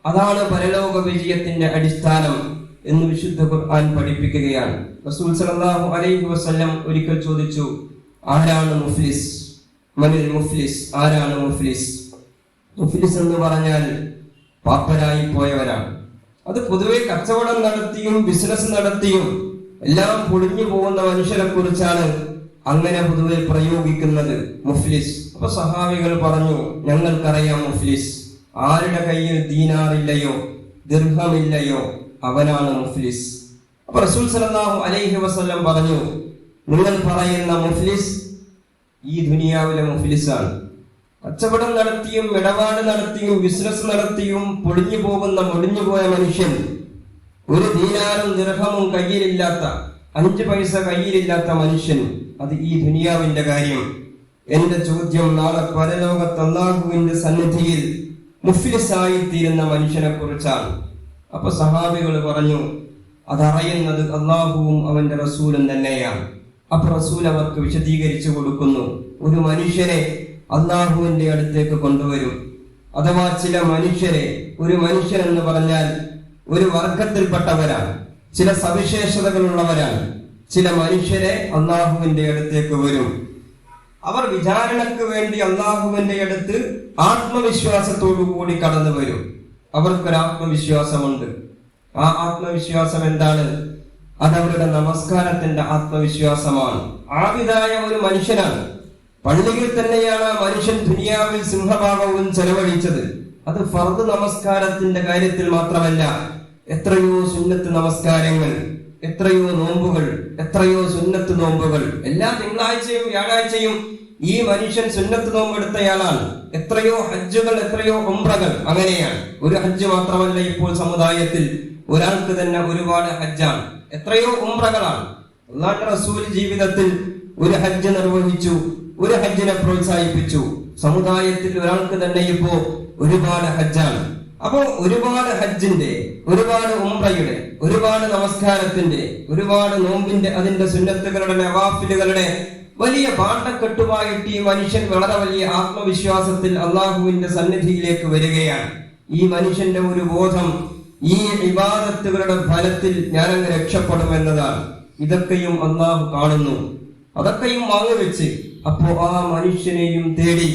അതാണ് പരലോക വിജയത്തിന്റെ അടിസ്ഥാനം എന്ന് വിശുദ്ധ ഖുർആൻ പഠിപ്പിക്കുകയാണ്. റസൂൽ സല്ലല്ലാഹു അലൈഹി വസല്ലം ഒരിക്കൽ ചോദിച്ചു, ആരാണ് മുഫ്ലിസ്? മനിൽ മുഫ്ലിസ്? ആരാണ് മുഫ്ലിസ്? മുഫ്ലിസ് എന്ന് പറഞ്ഞാൽ പാപ്പരായി പോയവരാണ്. അത് പൊതുവെ കച്ചവടം നടത്തിയും ബിസിനസ് നടത്തിയും എല്ലാം പൊളിഞ്ഞു പോകുന്ന മനുഷ്യരെ കുറിച്ചാണ് അങ്ങനെ പൊതുവെ പ്രയോഗിക്കുന്നത്, മുഫ്ലിസ്. അപ്പൊ സഹാബികൾ പറഞ്ഞു, ഞങ്ങൾക്കറിയാം മുഫ്ലിസ്. ആരുടെ കയ്യിൽ ദീനാറില്ലയോ ദിർഹമില്ലയോ അവനാണ് മുഫ്ലിസ്. അപ്പൊ റസൂൽ സല്ലല്ലാഹു അലൈഹി വസല്ലം പറഞ്ഞു, നിങ്ങൾ പറയുന്ന മുഫ്ലിസ് ഈ ദുനിയാവിലെ മുഫ്ലിസാണ്. കച്ചവടം നടത്തിയും ഇടപാട് നടത്തിയും ബിസിനസ് നടത്തിയും മുടിഞ്ഞുപോയ മനുഷ്യൻ, ഒരു ദീനാറും ദിർഹമും കയ്യിലില്ലാത്ത, 5 പൈസ കയ്യിലില്ലാത്ത മനുഷ്യൻ, അത് ഈ ദുനിയാവിന്റെ കാര്യം. എന്റെ ചോദ്യം നാളെ പരലോകത്ത് അല്ലാഹുവിന്റെ സന്നിധിയിൽ മുഫ്ലിസായി തീരുന്ന മനുഷ്യനെ കുറിച്ചാണ്. അപ്പൊ സഹാബികൾ പറഞ്ഞു, അതറിയുന്നത് അല്ലാഹുവും അവന്റെ റസൂലും തന്നെയാണ്. അപ്പൊ റസൂൽ അവർക്ക് വിശദീകരിച്ചു കൊടുക്കുന്നു, ഒരു മനുഷ്യനെ അല്ലാഹുവിന്റെ അടുത്തേക്ക് കൊണ്ടുവരും. അഥവാ ചില മനുഷ്യരെ, ഒരു മനുഷ്യൻ എന്ന് പറഞ്ഞാൽ ഒരു വർഗത്തിൽപ്പെട്ടവരാണ്, ചില സവിശേഷതകളുള്ളവരാണ്. ചില മനുഷ്യരെ അല്ലാഹുവിന്റെ അടുത്തേക്ക് വരും. അവർ വിചാരണക്ക് വേണ്ടി അല്ലാഹുവിന്റെ അടുത്ത് ആത്മവിശ്വാസത്തോടു കൂടി കടന്നു വരും. അവർക്കൊരു ആത്മവിശ്വാസമുണ്ട്. ആ ആത്മവിശ്വാസം എന്താണ്? അതവരുടെ നമസ്കാരത്തിന്റെ ആത്മവിശ്വാസമാണ്. ആബിദായ ഒരു മനുഷ്യനാണ്. പള്ളിയിൽ തന്നെയാണ് ആ മനുഷ്യൻ ദുനിയാവിൽ സിംഹഭാഗവും ചെലവഴിച്ചത്. അത് ഫർദ് നമസ്കാരത്തിന്റെ കാര്യത്തിൽ മാത്രമല്ല, എത്രയോ സുന്നത്ത് നമസ്കാരങ്ങൾ, എത്രയോ നോമ്പുകൾ, എത്രയോ സുന്നത്ത് നോമ്പുകൾ. എല്ലാ തിങ്കളാഴ്ചയും വ്യാഴാഴ്ചയും ഈ മനുഷ്യൻ സുന്നത്ത് നോമ്പെടുത്തയാളാണ്. എത്രയോ ഹജ്ജുകൾ, എത്രയോ ഉംറകൾ. അങ്ങനെയാണ്. ഒരു ഹജ്ജ് മാത്രമല്ല, ഇപ്പോൾ സമുദായത്തിൽ ഒരാൾക്ക് തന്നെ ഒരുപാട് ഹജ്ജാണ്, എത്രയോ ഉംറകളാണ്. അല്ലാഹുവിന്റെ റസൂൽ ജീവിതത്തിൽ ഒരു ഹജ്ജ് നിർവഹിച്ചു, ഒരു ഹജ്ജിനെ പ്രോത്സാഹിപ്പിച്ചു. സമുദായത്തിൽ ഒരാൾക്ക് തന്നെ ഇപ്പോ ഒരുപാട് ഹജ്ജാണ്. അപ്പോ ഒരുപാട് ഹജ്ജിന്റെ, ഒരുപാട് ഉംറയുടെ, ഒരുപാട് നമസ്കാരത്തിന്റെ, ഒരുപാട് നോമ്പിന്റെ, അതിന്റെ സുന്നത്തുകളുടെ, നവാഫിലുകളുടെ വലിയ പാട്ടക്കെട്ടുമായിട്ട് ഈ മനുഷ്യൻ വളരെ വലിയ ആത്മവിശ്വാസത്തിൽ അള്ളാഹുവിന്റെ സന്നിധിയിലേക്ക് വരികയാണ്. ഈ മനുഷ്യന്റെ ഒരു ബോധം ഈ ഇബാദത്തുകളുടെ ഫലത്തിൽ ഞാനങ്ങ് രക്ഷപ്പെടുമെന്നതാണ്. ഇതൊക്കെയും അള്ളാഹു കാണുന്നു, അതൊക്കെയും വാങ്ങിവെച്ച് അപ്പോ ആ മനുഷ്യനെയും തേടി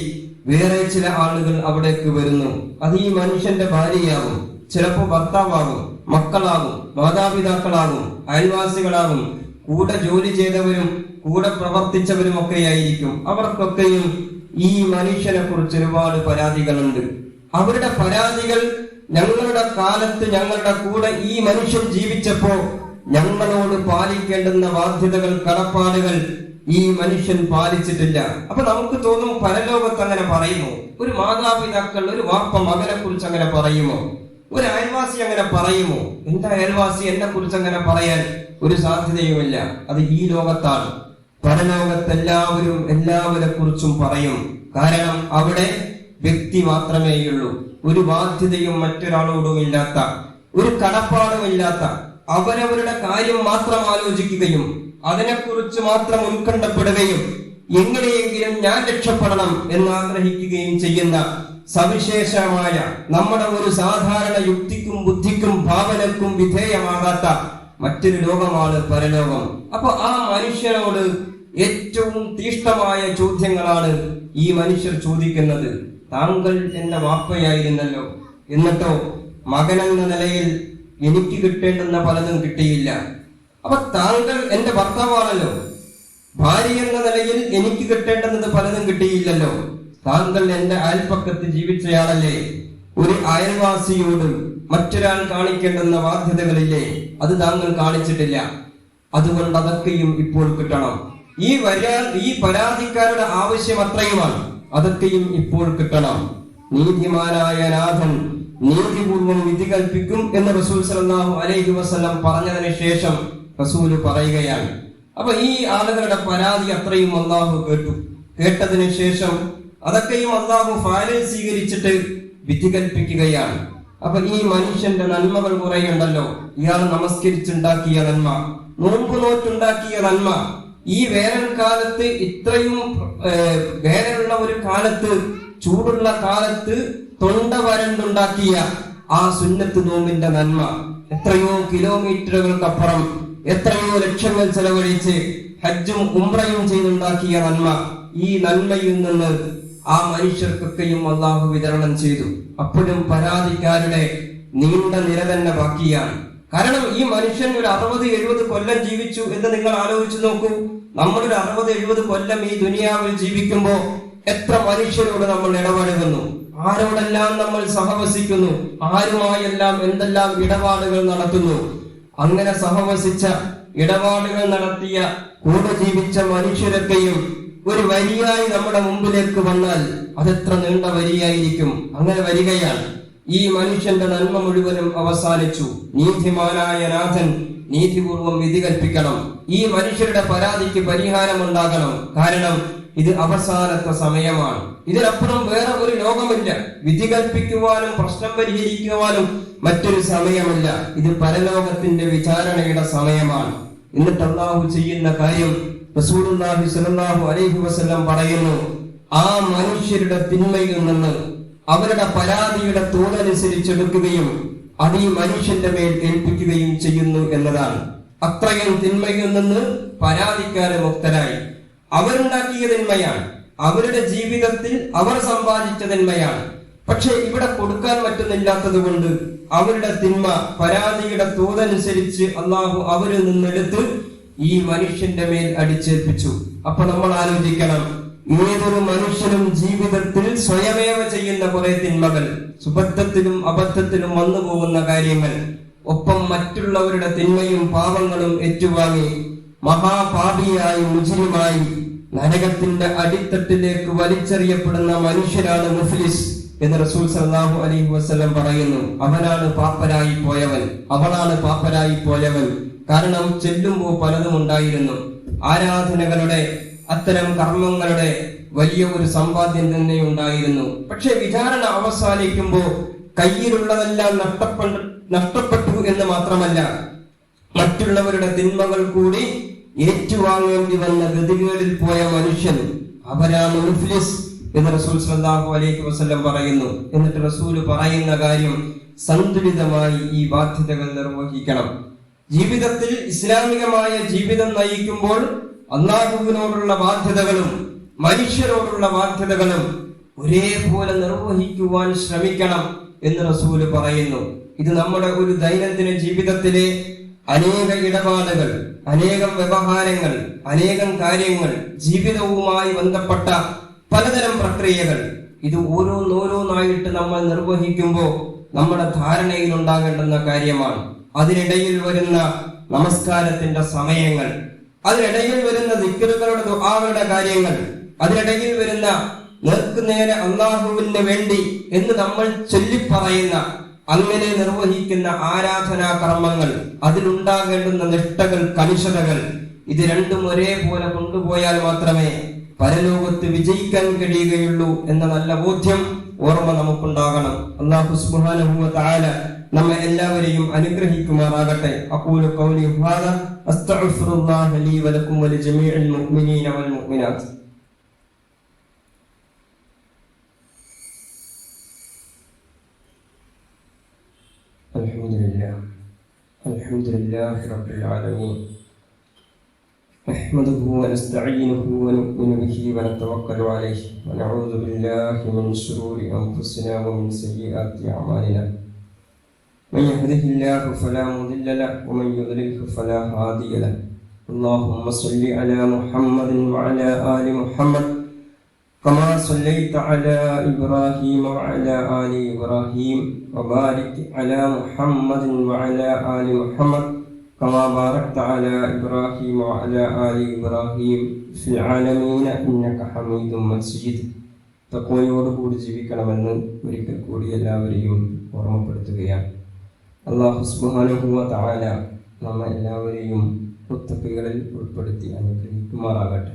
വേറെ ചില ആളുകൾ അവിടേക്ക് വരുന്നു. അത് ഈ മനുഷ്യന്റെ ഭാര്യയാകും, ചിലപ്പോ ഭർത്താവാകും, മക്കളാകും, മാതാപിതാക്കളാകും, അയൽവാസികളാകും, കൂടെ ജോലി ചെയ്തവരും കൂടെ പ്രവർത്തിച്ചവരും ഒക്കെയായിരിക്കും. അവർക്കൊക്കെയും ഈ മനുഷ്യനെ കുറിച്ച് ഒരുപാട് പരാതികളുണ്ട്. അവരുടെ പരാതികൾ ഞങ്ങളുടെ കാലത്ത് ഞങ്ങളുടെ കൂടെ ഈ മനുഷ്യൻ ജീവിച്ചപ്പോ ഞങ്ങളോട് പാലിക്കേണ്ടുന്ന ബാധ്യതകൾ, കടപ്പാടുകൾ ഈ മനുഷ്യൻ പാലിച്ചിട്ടില്ല. അപ്പൊ നമുക്ക് തോന്നും, പരലോകത്ത് അങ്ങനെ പറയുമോ? ഒരു മാതാപിതാക്കൾ, ഒരു വാപ്പ മകനെ കുറിച്ച് അങ്ങനെ പറയുമോ? ഒരു അയൽവാസി അങ്ങനെ പറയുമോ? എന്റെ അയൽവാസി എന്നെ കുറിച്ച് അങ്ങനെ പറയാൻ ഒരു സാധ്യതയുമില്ല. അത് ഈ ലോകത്താണ്. പരലോകത്ത് എല്ലാവരെ കുറിച്ചും പറയും. കാരണം അവിടെ വ്യക്തി മാത്രമേയുള്ളൂ. ഒരു ബാധ്യതയും മറ്റൊരാളോടും ഇല്ലാത്ത, ഒരു കടപ്പാടുമില്ലാത്ത, അവരവരുടെ കാര്യം മാത്രം ആലോചിക്കുകയും അതിനെക്കുറിച്ച് മാത്രം ഉത്കണ്ഠപ്പെടുകയും എങ്ങനെയെങ്കിലും ഞാൻ രക്ഷപ്പെടണം എന്നാഗ്രഹിക്കുകയും ചെയ്യുന്ന സവിശേഷമായ, നമ്മുടെ ഒരു സാധാരണ യുക്തിക്കും ബുദ്ധിക്കും ഭാവനക്കും വിധേയമാകാത്ത മറ്റൊരു ലോകമാണ് പരലോകം. അപ്പൊ ആ മനുഷ്യനോട് ഏറ്റവും തീഷ്ണമായ ചോദ്യങ്ങളാണ് ഈ മനുഷ്യർ ചോദിക്കുന്നത്. താങ്കൾ എന്റെ വാപ്പയായിരുന്നല്ലോ, എന്നിട്ടോ മകനെന്ന നിലയിൽ എനിക്ക് കിട്ടേണ്ടുന്ന പലതും കിട്ടിയില്ല. അപ്പൊ താങ്കൾ എന്റെ ഭർത്താവാണല്ലോ, ഭാര്യ എന്ന നിലയിൽ എനിക്ക് കിട്ടേണ്ടുന്നത് പലതും കിട്ടിയില്ലല്ലോ. താങ്കൾ എന്റെ അയൽപ്പക്കത്ത് ജീവിച്ചയാളല്ലേ. ഒരു അയൽവാസിയോട് മറ്റൊരാൾ കാണിക്കേണ്ടുന്ന ബാധ്യതകളില്ലേ, അത് താങ്കൾ കാണിച്ചിട്ടില്ല. അതുകൊണ്ട് അതൊക്കെയും ഇപ്പോൾ കിട്ടണം. ഈ പരാതിക്കാരുടെ ആവശ്യം അത്രയുമാണ്. അതൊക്കെയും ഇപ്പോൾ കിട്ടണം. നീതിമാനായ നാഥൻ നീതിപൂർവം വിധി കൽപ്പിക്കും എന്ന് റസൂൽ സല്ലല്ലാഹു അലൈഹി വസല്ലം പറഞ്ഞതിന് ശേഷം റസൂല് പറയുകയാണ്. അപ്പൊ ഈ ആളുകളുടെ പരാതി അത്രയും അള്ളാഹു കേട്ടു. കേട്ടതിന് ശേഷം അതൊക്കെയും അള്ളാഹു ഫയലിൽ സ്വീകരിച്ചിട്ട് വിധി കൽപ്പിക്കുകയാണ്. അപ്പൊ ഈ മനുഷ്യന്റെ നന്മകൾ കുറയുണ്ടല്ലോ. ഇയാൾ നമസ്കരിച്ചുണ്ടാക്കിയ നന്മ, നോമ്പ് നോറ്റുണ്ടാക്കിയ നന്മ, ഈ വേനൽക്കാലത്ത് ഇത്രയും വേനലുള്ള ഒരു കാലത്ത്, ചൂടുള്ള കാലത്ത് തൊണ്ട വരണ്ടുണ്ടാക്കിയ ആ സുന്നത്ത് നോമ്പിന്റെ നന്മ, എത്രയോ കിലോമീറ്ററുകൾക്കപ്പുറം എത്രയോ ലക്ഷങ്ങൾ ചെലവഴിച്ച് ഹജ്ജും ഉംറയും ചെയ്തുണ്ടാക്കിയ നന്മ, ഈ നന്മയിൽ നിന്ന് ആ മനുഷ്യർക്കൊക്കെയും അള്ളാഹു വിതരണം ചെയ്തു. അപ്പോഴും പരാതിക്കാരുടെ നീണ്ട നിര തന്നെ ബാക്കിയാണ്. കാരണം ഈ മനുഷ്യൻ ഒരു 60-70 കൊല്ലം ജീവിച്ചു എന്ന് നിങ്ങൾ ആലോചിച്ച് നോക്കൂ. നമ്മളൊരു 60-70 കൊല്ലം ഈ ദുനിയാവിൽ ജീവിക്കുമ്പോ എത്ര മനുഷ്യരോട് നമ്മൾ ഇടപഴകുന്നു, ആരോടെല്ലാം നമ്മൾ സഹവസിക്കുന്നു, ആരുമായെല്ലാം എന്തെല്ലാം ഇടപാടുകൾ നടത്തുന്നു. അങ്ങനെ സഹവസിച്ച, ഇടപാടുകൾ നടത്തിയ, കൂടെ ജീവിച്ച മനുഷ്യരൊക്കെയും ഒരു വരിയായി നമ്മുടെ മുമ്പിലേക്ക് വന്നാൽ അതെത്ര നീണ്ട വരിയായിരിക്കും. അങ്ങനെ വരികയാണ്. ഈ മനുഷ്യന്റെ നന്മ മുഴുവനും അവസാനിച്ചു. നീതിമാനായ നാഥൻ നീതിപൂർവം വിധി കൽപ്പിക്കണം. ഈ മനുഷ്യരുടെ പരാതിക്ക് പരിഹാരമുണ്ടാകണം. കാരണം ഇത് അവസാനത്തെ സമയമാണ്. ഇതിനപ്പുറം വേറെ ഒരു ലോകമില്ല. വിധി കൽപ്പിക്കുവാനും പ്രശ്നം പരിഹരിക്കുവാനും മറ്റൊരു സമയമില്ല. ഇത് പരലോകത്തിന്റെ വിചാരണയുടെ സമയമാണ്. എന്നിട്ട് അല്ലാഹു ചെയ്യുന്ന കാര്യം റസൂലുള്ളാഹി സ്വല്ലല്ലാഹു അലൈഹി വസല്ലം പറയുന്നു, ആ മനുഷ്യരുടെ തിന്മയിൽ നിന്ന് അവരുടെ പരാതിയുടെ തോതനുസരിച്ചെടുക്കുകയും അത് ഈ മനുഷ്യന്റെ മേൽ ഏൽപ്പിക്കുകയും ചെയ്യുന്നു എന്നതാണ്. അത്രയും തിന്മയിൽ നിന്ന് പരാതിക്കാരെ മുക്തരായി. അവരുണ്ടാക്കിയ തിന്മയാണ്, അവരുടെ ജീവിതത്തിൽ അവർ സമ്പാദിച്ച തിന്മയാണ്. പക്ഷെ ഇവിടെ കൊടുക്കാൻ പറ്റുന്നില്ലാത്തത് കൊണ്ട് അവരുടെ തിന്മ, പരാതിയുടെ തോതനുസരിച്ച് അള്ളാഹു അവരിൽ നിന്നെടുത്ത് ഈ മനുഷ്യന്റെ മേൽ അടിച്ചേൽപ്പിച്ചു. അപ്പൊ നമ്മൾ ആലോചിക്കണം, ഏതൊരു മനുഷ്യനും ജീവിതത്തിൽ സ്വയമേവ ചെയ്യുന്ന കുറെ തിന്മകൾ, സുബദ്ധത്തിലും അബദ്ധത്തിലും വന്നു പോകുന്ന കാര്യങ്ങൾ, ഒപ്പം മറ്റുള്ളവരുടെ തിന്മയും പാപങ്ങളും ഏറ്റുവാങ്ങി മഹാപാപിയായി, മുജ്രിമായി നരകത്തിന്റെ അടിത്തട്ടിലേക്ക് വലിച്ചെറിയപ്പെടുന്ന മനുഷ്യനാണ് മുഫ്ലിസ് എന്ന് റസൂൽ സല്ലല്ലാഹു അലൈഹി വസല്ലം പറയുന്നു. അവനാണ് പാപ്പരായി പോയവൻ, അവളാണ് പാപ്പരായി പോയവൻ. കാരണം ചെല്ലുമ്പോൾ പലതും ഉണ്ടായിരുന്നു. ആരാധനകളുടെ അത്തരം കർമ്മങ്ങളുടെ വലിയ ഒരു സമ്പാദ്യം തന്നെ ഉണ്ടായിരുന്നു. പക്ഷെ വിചാരണ അവസാനിക്കുമ്പോൾ കയ്യിലുള്ളതെല്ലാം നഷ്ടപ്പെട്ടു എന്ന് മാത്രമല്ല, മറ്റുള്ളവരുടെ തിന്മകൾ കൂടി ഏറ്റുവാങ്ങേണ്ടി വന്ന ഗതികേടിൽ പോയ മനുഷ്യൻ അവരാണ് മുഫ്ലിസ് എന്ന് റസൂൽ സല്ലല്ലാഹു അലൈഹി വസല്ലം പറയുന്നു. എന്നിട്ട് റസൂൽ പറയുന്ന കാര്യം, സന്തുലിതമായി ഈ ബാധ്യതകൾ നിർവഹിക്കണം. ജീവിതത്തിൽ ഇസ്ലാമികമായ ജീവിതം നയിക്കുമ്പോൾ അല്ലാഹുവിനോടുള്ള ബാധ്യതകളും മനുഷ്യരോടുള്ള ബാധ്യതകളും ഒരേപോലെ നിർവഹിക്കുവാൻ ശ്രമിക്കണം എന്ന് റസൂല് പറയുന്നു. ഇത് നമ്മുടെ ഒരു ദൈനംദിന ജീവിതത്തിലെ അനേക ഇടപാടുകൾ, അനേകം വ്യവഹാരങ്ങൾ, അനേകം കാര്യങ്ങൾ, ജീവിതവുമായി ബന്ധപ്പെട്ട പലതരം പ്രക്രിയകൾ, ഇത് ഓരോന്നായിട്ട് നമ്മൾ നിർവഹിക്കുമ്പോൾ നമ്മുടെ ധാരണയിൽ ഉണ്ടാകേണ്ടുന്ന കാര്യമാണ്. അതിനിടയിൽ വരുന്ന നമസ്കാരത്തിന്റെ സമയങ്ങൾ, അതിനിടയിൽ വരുന്ന ദിക്റുകളുടെ ദുആകളുടെ കാര്യങ്ങൾ, അതിനിടയിൽ വരുന്ന നേർക്കുനേരെ അല്ലാഹുവിന് വേണ്ടി എന്ന് നമ്മൾ ചൊല്ലിപ്പറയുന്ന അങ്ങനെ നിർവഹിക്കുന്ന ആരാധനാ കർമ്മങ്ങൾ, അതിലുണ്ടാകേണ്ടുന്ന നിഷ്ഠകൾ, കണിശതകൾ, ഇത് രണ്ടും ഒരേപോലെ കൊണ്ടുപോയാൽ മാത്രമേ പരലോകത്ത് വിജയിക്കാൻ കഴിയുകയുള്ളൂ എന്ന നല്ല ബോധ്യം, ഓർമ്മ നമുക്കുണ്ടാകണം. അല്ലാഹു സുബ്ഹാനഹു വ തആല നമ്മെ എല്ലാവരെയും അനുഗ്രഹിക്കുമാറാകട്ടെ. അഖൂലു ഖൗലി ഹാദാ അസ്തഗ്ഫിറുല്ലാഹ ലീ വലക്കും വലിജമീഇൽ മുഅ്മിനീന വൽ മുഅ്മിനാത്ത്. അൽഹംദുലില്ലാഹി റബ്ബിൽ ആലമീൻ. نحمده ونستعينه ونؤمن به ونتوكل عليه ونعوذ بالله من شرور أنفسنا ومن سيئات أعمالنا. من يهده الله فلا مضل له ومن يضلله فلا هادي له. اللهم صل على محمد وعلى آل محمد كما صليت على إبراهيم وعلى آل إبراهيم وبارك على محمد وعلى آل محمد كما باركت على إبراهيم وعلى آل إبراهيم في العالمين إنك حميد مجيد. തഖ്വയോടുകൂടി ജീവിക്കണമെന്ന് ഒരിക്കൽ കൂടി എല്ലാവരെയും ഓർമ്മപ്പെടുത്തുകയാണ്. അല്ലാഹു സുബ്ഹാനഹു വ തആല നമ്മെ എല്ലാവരെയും മുത്തഖികളിൽ ഉൾപ്പെടുത്തി അനുഗ്രഹിക്കുമാറാകട്ടെ.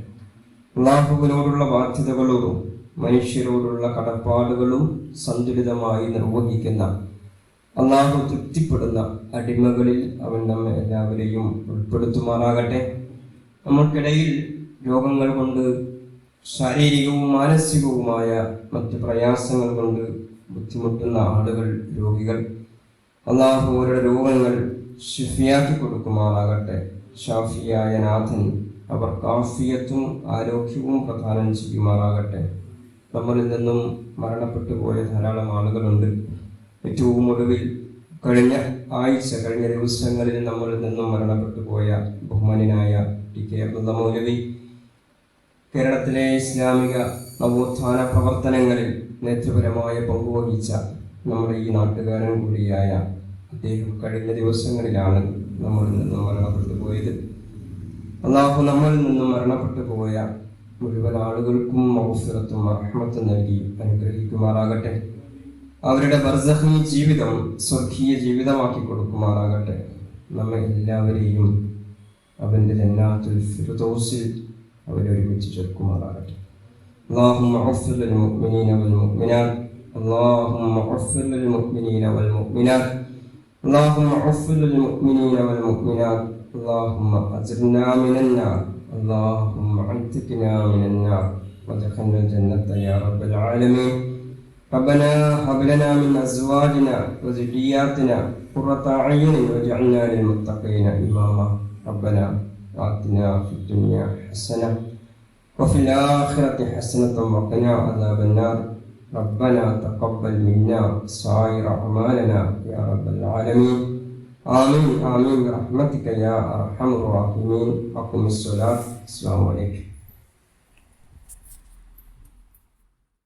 അല്ലാഹുവിനോടുള്ള ബാധ്യതകളും മനുഷ്യരോടുള്ള കടപ്പാടുകളും സന്തുലിതമായി നിർവഹിക്കുന്ന, അല്ലാഹു തൃപ്തിപ്പെടുന്ന അടിമകളിൽ അവൻ നമ്മെ എല്ലാവരെയും ഉൾപ്പെടുത്തുമാറാകട്ടെ. നമ്മൾക്കിടയിൽ രോഗങ്ങൾ കൊണ്ട്, ശാരീരികവും മാനസികവുമായ മറ്റ് പ്രയാസങ്ങൾ കൊണ്ട് ബുദ്ധിമുട്ടുന്ന ആളുകൾ, രോഗികൾ, അല്ലാഹു അവരുടെ രോഗങ്ങൾ ശിഫിയാക്കി കൊടുക്കുമാറാകട്ടെ. ഷാഫിയായ നാഥൻ അവർക്ക് ആഫിയത്തും ആരോഗ്യവും പ്രദാനം ചെയ്യുമാറാകട്ടെ. നമ്മളിൽ നിന്നും മരണപ്പെട്ടു പോയ ധാരാളം ആളുകളുണ്ട്. ഏറ്റവും ഒടുവിൽ കഴിഞ്ഞ ദിവസങ്ങളിൽ നമ്മളിൽ നിന്നും മരണപ്പെട്ടു പോയ ബഹുമാനായ ടി.കെ. അബ്ദുള്ള മൗലവി കേരളത്തിലെ ഇസ്ലാമിക നവോത്ഥാന പ്രവർത്തനങ്ങളിൽ നേതൃപരമായ പങ്കുവഹിച്ച നമ്മുടെ ഈ നാട്ടുകാരൻ കൂടിയായ അദ്ദേഹം കഴിഞ്ഞ ദിവസങ്ങളിലാണ് നമ്മളിൽ നിന്നും മരണപ്പെട്ടു പോയത്. അല്ലാഹു നമ്മളിൽ നിന്നും മരണപ്പെട്ടു പോയ മുഴുവൻ ആളുകൾക്കും മഗ്ഫിറത്തും റഹ്മത്തും നൽകി അനുഗ്രഹിക്കുമാറാകട്ടെ. അവരുടെ ബർസഖി ജീവിതം സ്വർഗീയ ജീവിതമാക്കി കൊടുക്കുമാറാകട്ടെ. നമ്മെ എല്ലാവരെയും അവന്റെ ജന്നാത്തുൽ ഫിർദൗസിൽ അവരെ ഒരുമിച്ച് ചേർക്കുമാറാകട്ടെ. اللهم اغفر للمؤمنين والمؤمنات اللهم اغفر للمؤمنين والمؤمنات اللهم اغفر للمؤمنين والمؤمنات اللهم أجرنا من النار اللهم عتقنا من النار وادخلنا الجنة يا رب العالمين. ربنا هب لنا من أزواجنا وذرياتنا قرة أعين واجعلنا للمتقين إماما. ربنا آتنا في الدنيا حسنة وفي الآخرة حسنة وقنا عذاب النار. ربنا تقبل منا سائر أعمالنا يا رب العالمين. آمين آمين برحمتك يا أرحم الراحمين. أقم الصلاة. السلام عليكم.